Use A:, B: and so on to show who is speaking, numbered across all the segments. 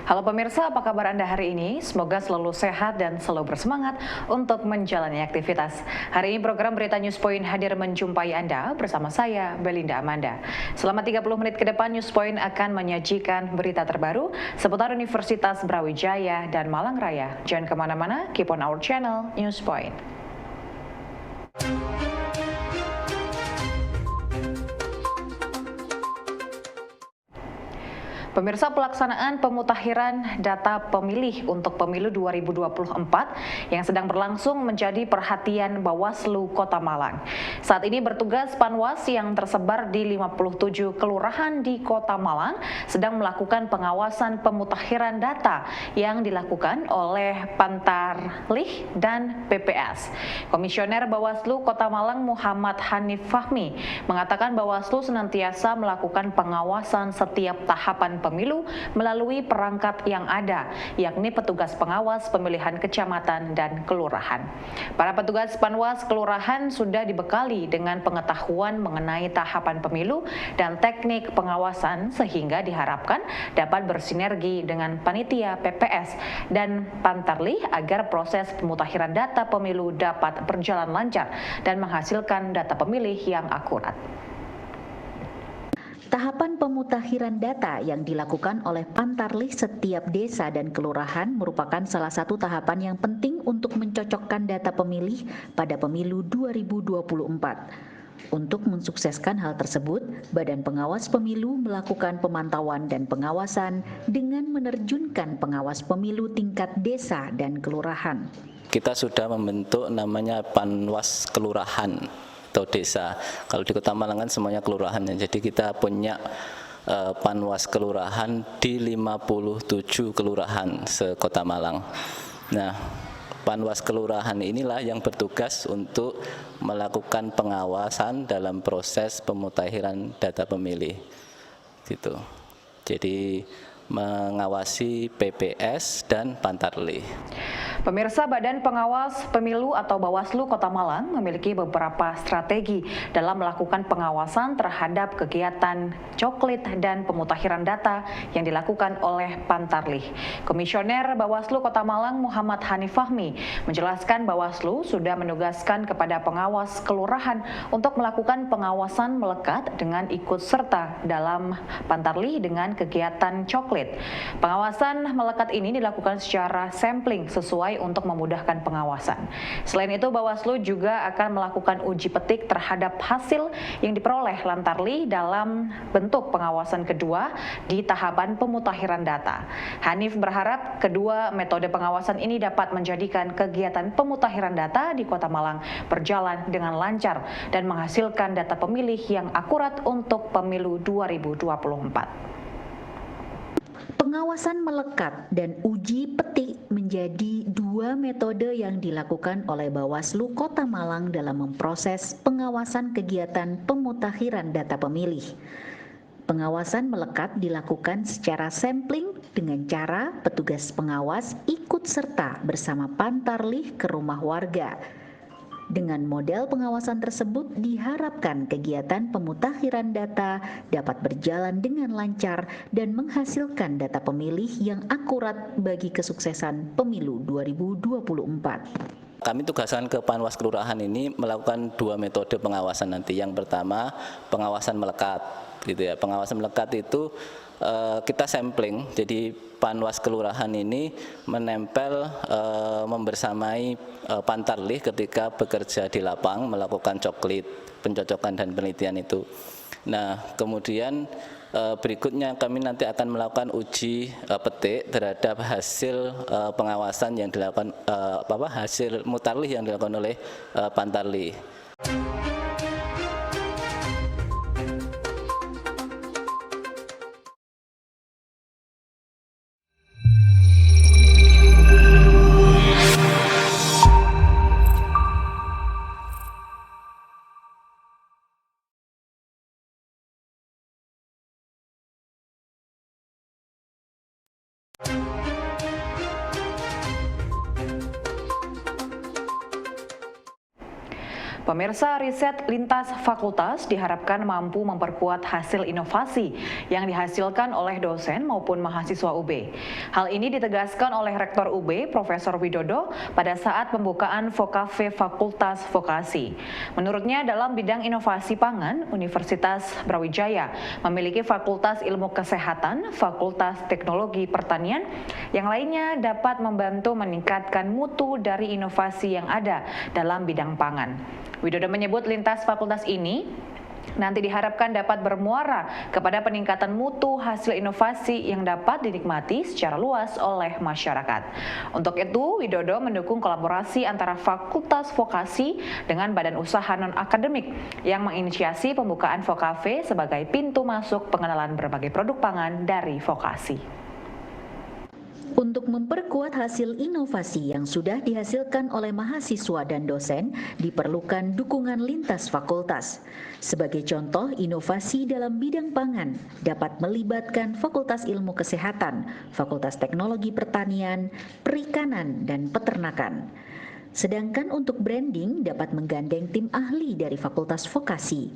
A: Halo pemirsa, apa kabar Anda hari ini? Semoga selalu sehat dan selalu bersemangat untuk menjalani aktivitas. Hari ini program Berita Newspoint hadir menjumpai Anda bersama saya, Belinda Amanda. Selama 30 menit ke depan, Newspoint akan menyajikan berita terbaru seputar Universitas Brawijaya dan Malang Raya. Jangan kemana-mana, keep on our channel, Newspoint. Pemirsa, pelaksanaan pemutakhiran data pemilih untuk pemilu 2024 yang sedang berlangsung menjadi perhatian Bawaslu Kota Malang. Saat ini bertugas Panwas yang tersebar di 57 kelurahan di Kota Malang sedang melakukan pengawasan pemutakhiran data yang dilakukan oleh Pantarlih dan PPS. Komisioner Bawaslu Kota Malang Muhammad Hanif Fahmi mengatakan Bawaslu senantiasa melakukan pengawasan setiap tahapan pemilu melalui perangkat yang ada, yakni petugas pengawas pemilihan kecamatan dan kelurahan. Para petugas Panwas kelurahan sudah dibekali dengan pengetahuan mengenai tahapan pemilu dan teknik pengawasan sehingga diharapkan dapat bersinergi dengan panitia PPS dan Pantarlih agar proses pemutakhiran data pemilu dapat berjalan lancar dan menghasilkan data pemilih yang akurat.
B: Tahapan pemutakhiran data yang dilakukan oleh Pantarlih setiap desa dan kelurahan merupakan salah satu tahapan yang penting untuk mencocokkan data pemilih pada pemilu 2024. Untuk mensukseskan hal tersebut, Badan Pengawas Pemilu melakukan pemantauan dan pengawasan dengan menerjunkan pengawas pemilu tingkat desa dan kelurahan.
C: Kita sudah membentuk namanya Panwas Kelurahan atau desa. Kalau di Kota Malang kan semuanya kelurahan ya. Jadi kita punya Panwas Kelurahan di 57 kelurahan se-Kota Malang. Nah, Panwas Kelurahan inilah yang bertugas untuk melakukan pengawasan dalam proses pemutakhiran data pemilih. Gitu. Jadi mengawasi PPS dan Pantarlih.
A: Pemirsa, Badan Pengawas Pemilu atau Bawaslu Kota Malang memiliki beberapa strategi dalam melakukan pengawasan terhadap kegiatan coklit dan pemutakhiran data yang dilakukan oleh Pantarlih. Komisioner Bawaslu Kota Malang Muhammad Hanif Fahmi menjelaskan Bawaslu sudah menugaskan kepada pengawas kelurahan untuk melakukan pengawasan melekat dengan ikut serta dalam Pantarlih dengan kegiatan coklit. Pengawasan melekat ini dilakukan secara sampling sesuai untuk memudahkan pengawasan. Selain itu, Bawaslu juga akan melakukan uji petik terhadap hasil yang diperoleh Pantarlih dalam bentuk pengawasan kedua di tahapan pemutakhiran data. Hanif berharap kedua metode pengawasan ini dapat menjadikan kegiatan pemutakhiran data di Kota Malang berjalan dengan lancar dan menghasilkan data pemilih yang akurat untuk pemilu 2024.
B: Pengawasan melekat dan uji petik menjadi dua metode yang dilakukan oleh Bawaslu Kota Malang dalam memproses pengawasan kegiatan pemutakhiran data pemilih. Pengawasan melekat dilakukan secara sampling dengan cara petugas pengawas ikut serta bersama Pantarlih ke rumah warga. Dengan model pengawasan tersebut diharapkan kegiatan pemutakhiran data dapat berjalan dengan lancar dan menghasilkan data pemilih yang akurat bagi kesuksesan pemilu 2024.
C: Kami tugaskan ke Panwas Kelurahan ini melakukan dua metode pengawasan nanti. Yang pertama, pengawasan melekat gitu ya. Pengawasan melekat itu kita sampling, jadi Panwas Kelurahan ini menempel membersamai Pantarlih ketika bekerja di lapang melakukan coklit, pencocokan dan penelitian itu. Nah, kemudian berikutnya kami nanti akan melakukan uji petik terhadap hasil pengawasan yang dilakukan hasil mutarlih yang dilakukan oleh Pantarlih.
A: Pemirsa, riset lintas fakultas diharapkan mampu memperkuat hasil inovasi yang dihasilkan oleh dosen maupun mahasiswa UB. Hal ini ditegaskan oleh Rektor UB, Profesor Widodo, pada saat pembukaan Vokave Fakultas Vokasi. Menurutnya, dalam bidang inovasi pangan, Universitas Brawijaya memiliki Fakultas Ilmu Kesehatan, Fakultas Teknologi Pertanian, yang lainnya dapat membantu meningkatkan mutu dari inovasi yang ada dalam bidang pangan. Widodo menyebut lintas fakultas ini nanti diharapkan dapat bermuara kepada peningkatan mutu hasil inovasi yang dapat dinikmati secara luas oleh masyarakat. Untuk itu, Widodo mendukung kolaborasi antara Fakultas Vokasi dengan badan usaha non-akademik yang menginisiasi pembukaan Vokave sebagai pintu masuk pengenalan berbagai produk pangan dari vokasi.
B: Untuk memperkuat hasil inovasi yang sudah dihasilkan oleh mahasiswa dan dosen, diperlukan dukungan lintas fakultas. Sebagai contoh, inovasi dalam bidang pangan dapat melibatkan Fakultas Ilmu Kesehatan, Fakultas Teknologi Pertanian, Perikanan, dan Peternakan. Sedangkan untuk branding dapat menggandeng tim ahli dari Fakultas Vokasi.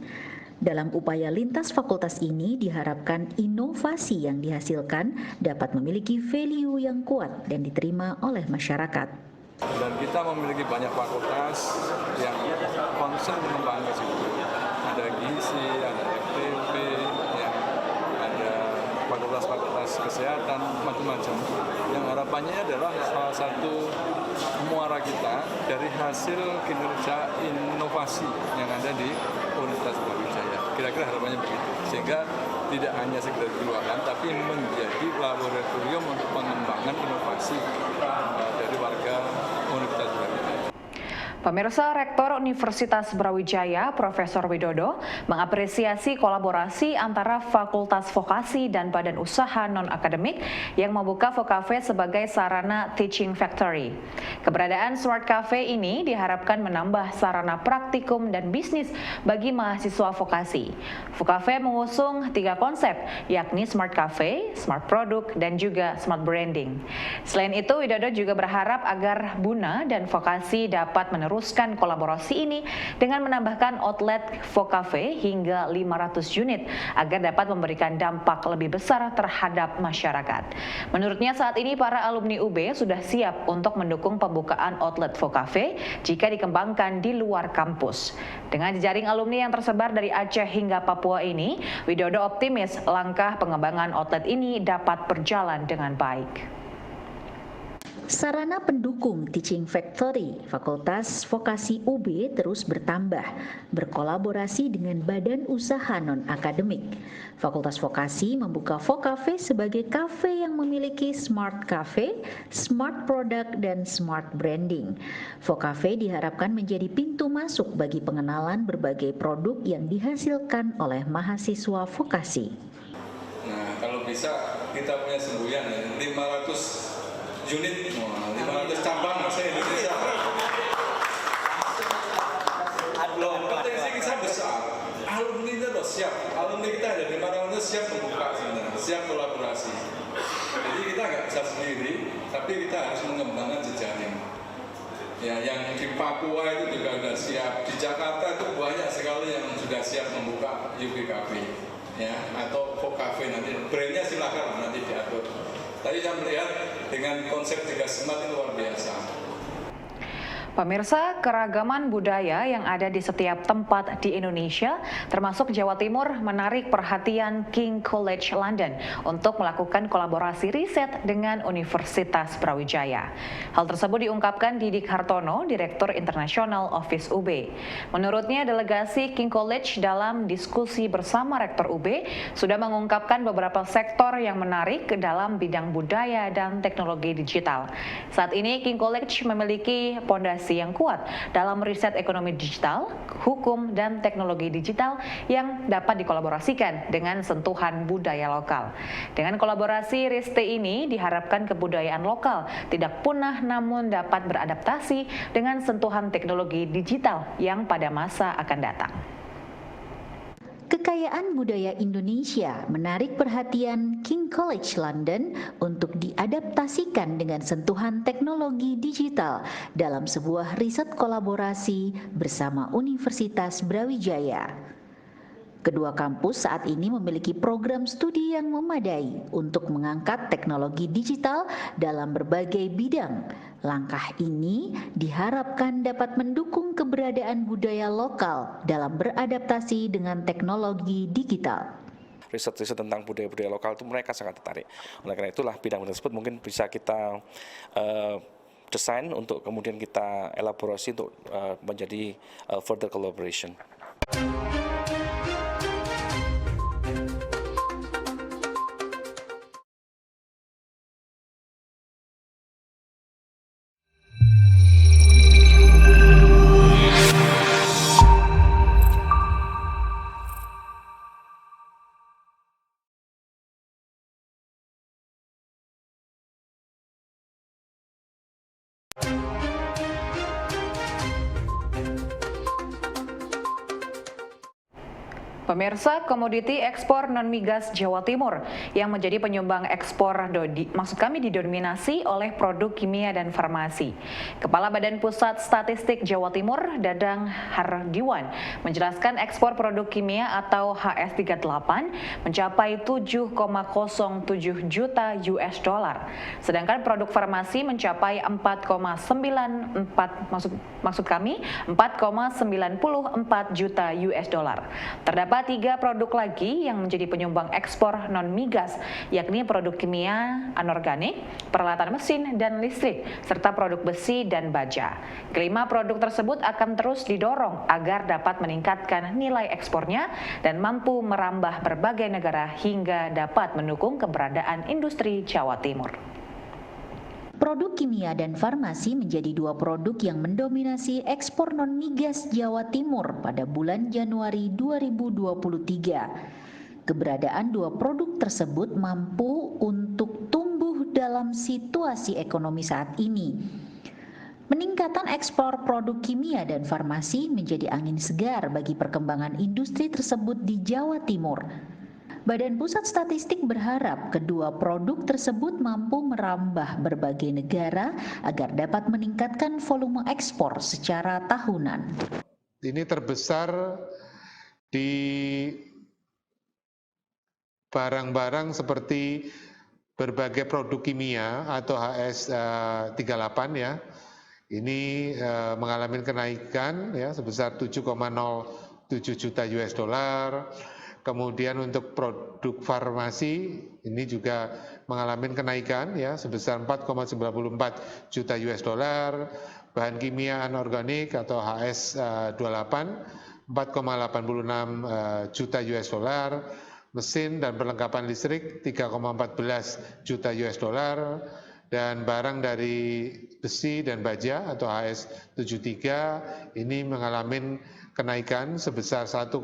B: Dalam upaya lintas fakultas ini diharapkan inovasi yang dihasilkan dapat memiliki value yang kuat dan diterima oleh masyarakat.
D: Dan kita memiliki banyak fakultas yang concern mengembangkan ke situ. Ada gizi, ada FTP, yang ada fakultas-fakultas kesehatan, macam-macam. Yang harapannya adalah salah satu muara kita dari hasil kinerja inovasi yang ada di Universitas Brawijaya. Kira-kira harapannya begitu. Sehingga tidak hanya sekedar jualan, tapi menjadi laboratorium untuk pengembangan inovasi dari warga Universitas Brawijaya.
A: Pemirsa, Rektor Universitas Brawijaya, Profesor Widodo, mengapresiasi kolaborasi antara Fakultas Vokasi dan Badan Usaha Non-Akademik yang membuka Vokave sebagai sarana teaching factory. Keberadaan Smart Cafe ini diharapkan menambah sarana praktikum dan bisnis bagi mahasiswa vokasi. Vokave mengusung 3 konsep, yakni Smart Cafe, Smart Product, dan juga Smart Branding. Selain itu, Widodo juga berharap agar Buna dan Vokasi dapat meneruskan kolaborasi ini dengan menambahkan outlet Vokave hingga 500 unit agar dapat memberikan dampak lebih besar terhadap masyarakat. Menurutnya saat ini para alumni UB sudah siap untuk mendukung pembukaan outlet Vokave jika dikembangkan di luar kampus. Dengan jejaring alumni yang tersebar dari Aceh hingga Papua ini, Widodo optimis langkah pengembangan outlet ini dapat berjalan dengan baik.
B: Sarana pendukung Teaching Factory Fakultas Vokasi UB terus bertambah, berkolaborasi dengan badan usaha non-akademik. Fakultas Vokasi membuka Vokave sebagai kafe yang memiliki Smart Cafe, Smart Product, dan Smart Branding. Vokave diharapkan menjadi pintu masuk bagi pengenalan berbagai produk yang dihasilkan oleh mahasiswa vokasi.
D: Nah, kalau bisa kita punya semboyan ya, 500 unit, 500 cabang se-Indonesia. Loh, potensi kita besar. Alumni itu loh siap. Alumni kita ada 500 siap membuka sebenarnya, siap kolaborasi. Jadi kita nggak bisa sendiri, tapi kita harus mengembangkan jejaring. Ya, yang di Papua itu juga sudah siap. Di Jakarta itu banyak sekali yang sudah siap membuka UBKB, ya, atau Vokave nanti. Brandnya silakan nanti diatur. Tadi saya melihat dengan konsep 3 Smart itu luar biasa.
A: Pemirsa, keragaman budaya yang ada di setiap tempat di Indonesia, termasuk Jawa Timur, menarik perhatian King College London untuk melakukan kolaborasi riset dengan Universitas Brawijaya. Hal tersebut diungkapkan Didik Hartono, Direktur International Office UB. Menurutnya, delegasi King College dalam diskusi bersama Rektor UB sudah mengungkapkan beberapa sektor yang menarik dalam bidang budaya dan teknologi digital. Saat ini, King College memiliki pondasi yang kuat dalam riset ekonomi digital, hukum, dan teknologi digital yang dapat dikolaborasikan dengan sentuhan budaya lokal. Dengan kolaborasi RISTE ini diharapkan kebudayaan lokal tidak punah namun dapat beradaptasi dengan sentuhan teknologi digital yang pada masa akan datang.
B: Kekayaan budaya Indonesia menarik perhatian King College London untuk diadaptasikan dengan sentuhan teknologi digital dalam sebuah riset kolaborasi bersama Universitas Brawijaya. Kedua kampus saat ini memiliki program studi yang memadai untuk mengangkat teknologi digital dalam berbagai bidang. Langkah ini diharapkan dapat mendukung keberadaan budaya lokal dalam beradaptasi dengan teknologi digital.
E: Riset-riset tentang budaya-budaya lokal itu mereka sangat tertarik. Oleh karena itulah bidang tersebut mungkin bisa kita desain untuk kemudian kita elaborasi untuk menjadi further collaboration.
A: Pemirsa, komoditi ekspor non-migas Jawa Timur yang menjadi penyumbang ekspor didominasi oleh produk kimia dan farmasi. Kepala Badan Pusat Statistik Jawa Timur, Dadang Hardiwan, menjelaskan ekspor produk kimia atau HS38 mencapai 7,07 juta US dollar, sedangkan produk farmasi mencapai 4,94 juta US dollar. Terdapat 3 produk lagi yang menjadi penyumbang ekspor non-migas, yakni produk kimia anorganik, peralatan mesin dan listrik, serta produk besi dan baja. Kelima produk tersebut akan terus didorong agar dapat meningkatkan nilai ekspornya dan mampu merambah berbagai negara hingga dapat mendukung keberadaan industri Jawa Timur.
B: Produk kimia dan farmasi menjadi 2 produk yang mendominasi ekspor non-migas Jawa Timur pada bulan Januari 2023. Keberadaan 2 produk tersebut mampu untuk tumbuh dalam situasi ekonomi saat ini. Peningkatan ekspor produk kimia dan farmasi menjadi angin segar bagi perkembangan industri tersebut di Jawa Timur. Badan Pusat Statistik berharap kedua produk tersebut mampu merambah berbagai negara agar dapat meningkatkan volume ekspor secara tahunan.
F: Ini terbesar di barang-barang seperti berbagai produk kimia atau HS38 ya. Ini mengalami kenaikan ya sebesar 7,07 juta US dollar. Kemudian untuk produk farmasi ini juga mengalami kenaikan ya sebesar 4,94 juta US dollar, bahan kimia anorganik atau HS28 4,86 juta US dollar, mesin dan perlengkapan listrik 3,14 juta US dollar, dan barang dari besi dan baja atau HS73 ini mengalami kenaikan sebesar 1,45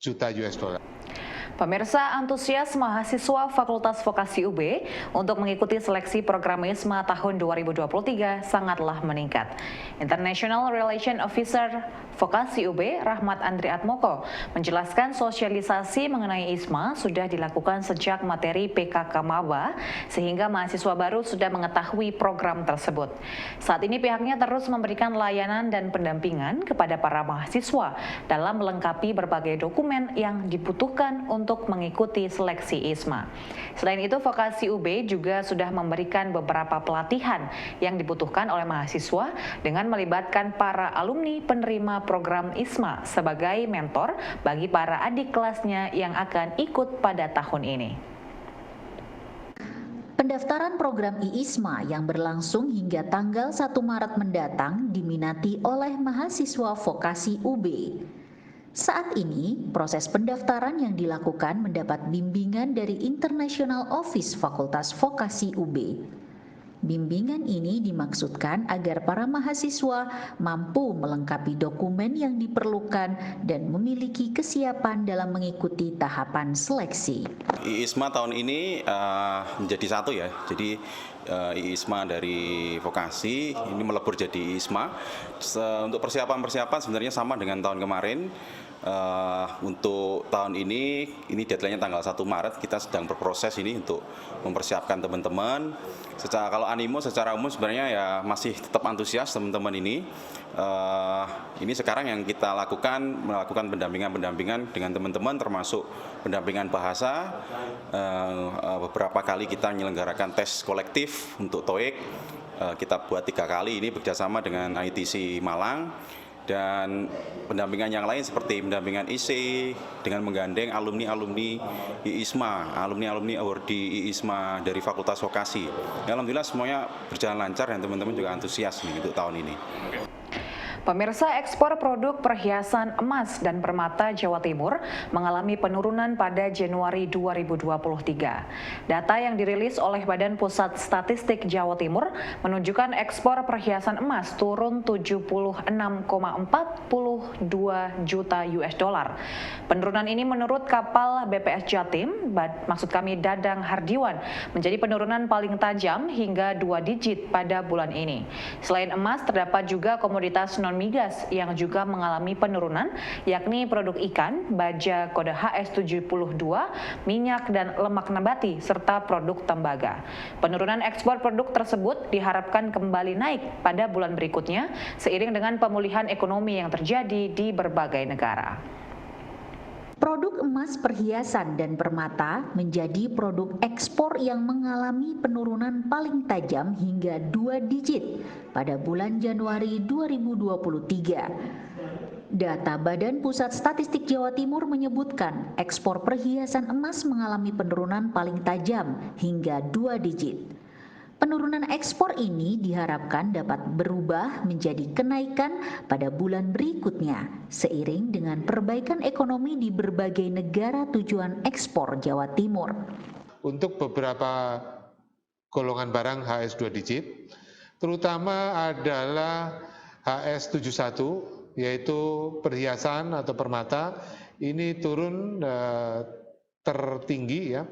F: juta US dollar.
A: Pemirsa, antusias mahasiswa Fakultas Vokasi UB untuk mengikuti seleksi program ISMA tahun 2023 sangatlah meningkat. International Relation Officer Vokasi UB, Rahmat Andri Atmoko, menjelaskan sosialisasi mengenai ISMA sudah dilakukan sejak materi PKK Maba, sehingga mahasiswa baru sudah mengetahui program tersebut. Saat ini pihaknya terus memberikan layanan dan pendampingan kepada para mahasiswa dalam melengkapi berbagai dokumen yang dibutuhkan untuk mengikuti seleksi ISMA. Selain itu, Vokasi UB juga sudah memberikan beberapa pelatihan yang dibutuhkan oleh mahasiswa dengan melibatkan para alumni penerima program ISMA sebagai mentor bagi para adik kelasnya yang akan ikut pada tahun ini.
B: Pendaftaran program IISMA yang berlangsung hingga tanggal 1 Maret mendatang diminati oleh mahasiswa Vokasi UB. Saat ini, proses pendaftaran yang dilakukan mendapat bimbingan dari International Office Fakultas Vokasi UB. Bimbingan ini dimaksudkan agar para mahasiswa mampu melengkapi dokumen yang diperlukan dan memiliki kesiapan dalam mengikuti tahapan seleksi.
G: IISMA tahun ini menjadi satu ya, jadi IISMA dari vokasi ini melebur jadi IISMA. Untuk persiapan sebenarnya sama dengan tahun kemarin. Untuk tahun ini deadline-nya tanggal 1 Maret, kita sedang berproses ini untuk mempersiapkan teman-teman. Kalau animo secara umum sebenarnya ya masih tetap antusias teman-teman ini. Ini sekarang yang kita melakukan pendampingan dengan teman-teman, termasuk pendampingan bahasa. Beberapa kali kita menyelenggarakan tes kolektif untuk TOEIC. Kita buat 3 kali ini bekerjasama dengan ITC Malang. Dan pendampingan yang lain seperti pendampingan IC dengan menggandeng alumni-alumni IISMA, alumni-alumni awardee IISMA dari Fakultas Vokasi. Ya, alhamdulillah semuanya berjalan lancar dan teman-teman juga antusias nih untuk tahun ini.
A: Pemirsa, ekspor produk perhiasan emas dan permata Jawa Timur mengalami penurunan pada Januari 2023. Data yang dirilis oleh Badan Pusat Statistik Jawa Timur menunjukkan ekspor perhiasan emas turun 76,42 juta US dollar. Penurunan ini menurut kapal BPS Jatim, maksud kami Dadang Hardiwan, menjadi penurunan paling tajam hingga 2 digit pada bulan ini. Selain emas, terdapat juga komoditas non-migas yang juga mengalami penurunan, yakni produk ikan, baja kode HS72, minyak dan lemak nabati, serta produk tembaga. Penurunan ekspor produk tersebut diharapkan kembali naik pada bulan berikutnya seiring dengan pemulihan ekonomi yang terjadi di berbagai negara.
B: Produk emas, perhiasan, dan permata menjadi produk ekspor yang mengalami penurunan paling tajam hingga 2 digit pada bulan Januari 2023. Data Badan Pusat Statistik Jawa Timur menyebutkan ekspor perhiasan emas mengalami penurunan paling tajam hingga 2 digit. Penurunan ekspor ini diharapkan dapat berubah menjadi kenaikan pada bulan berikutnya seiring dengan perbaikan ekonomi di berbagai negara tujuan ekspor Jawa Timur.
F: Untuk beberapa golongan barang HS 2 digit, terutama adalah HS71, yaitu perhiasan atau permata, ini turun tertinggi ya,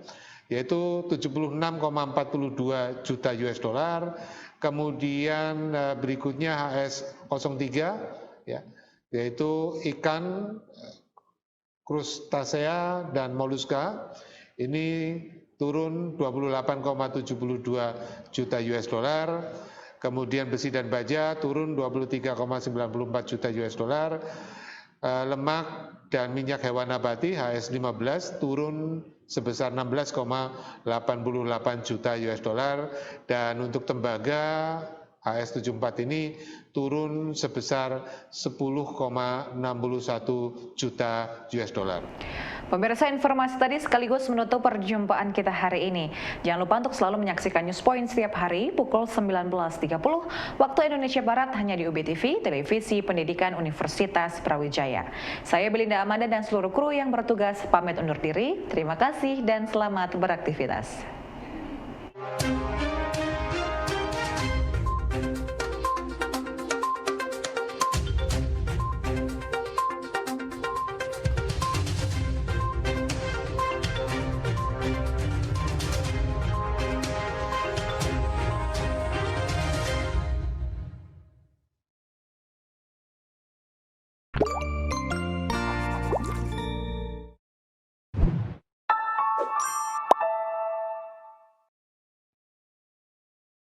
F: yaitu 76,42 juta US dollar. Kemudian berikutnya HS03 ya, yaitu ikan, krustasea dan moluska. Ini turun 28,72 juta US dollar. Kemudian besi dan baja turun 23,94 juta US dollar. Lemak dan minyak hewan nabati HS15 turun sebesar 16,88 juta US dollar, dan untuk tembaga HS74 ini turun sebesar 10,61 juta US dollar.
A: Pemirsa, informasi tadi sekaligus menutup perjumpaan kita hari ini. Jangan lupa untuk selalu menyaksikan News Point setiap hari pukul 19.30 waktu Indonesia Barat hanya di UBTV, Televisi Pendidikan Universitas Brawijaya. Saya Belinda Amanda dan seluruh kru yang bertugas pamit undur diri. Terima kasih dan selamat beraktivitas.